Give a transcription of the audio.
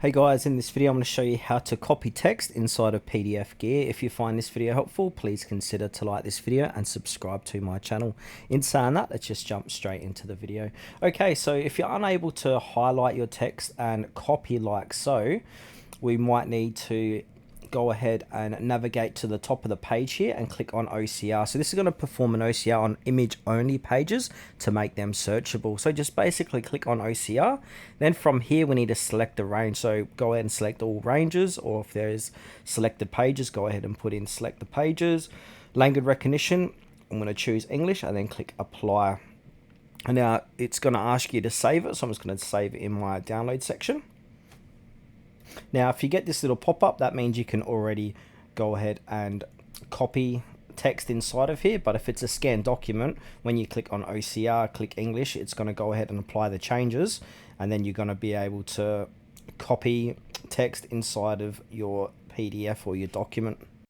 Hey guys, in this video I'm going to show you how to copy text inside of PDFgear. If you find this video helpful, please consider to like this video and subscribe to my channel. In saying that, let's just jump straight into the video. Okay, so if you're unable to highlight your text and copy like so, we might need to go ahead and navigate to the top of the page here and click on OCR. So this is going to perform an OCR on image only pages to make them searchable. So just basically click on OCR. Then from here we need to select the range. So go ahead and select all ranges, or if there's selected pages, go ahead and put in select the pages. Language recognition, I'm going to choose English and then click apply. And now it's going to ask you to save it. So I'm just going to save it in my download section. Now, if you get this little pop-up, that means you can already go ahead and copy text inside of here. But if it's a scanned document, when you click on OCR, click English, it's going to go ahead and apply the changes. And then you're going to be able to copy text inside of your PDF or your document.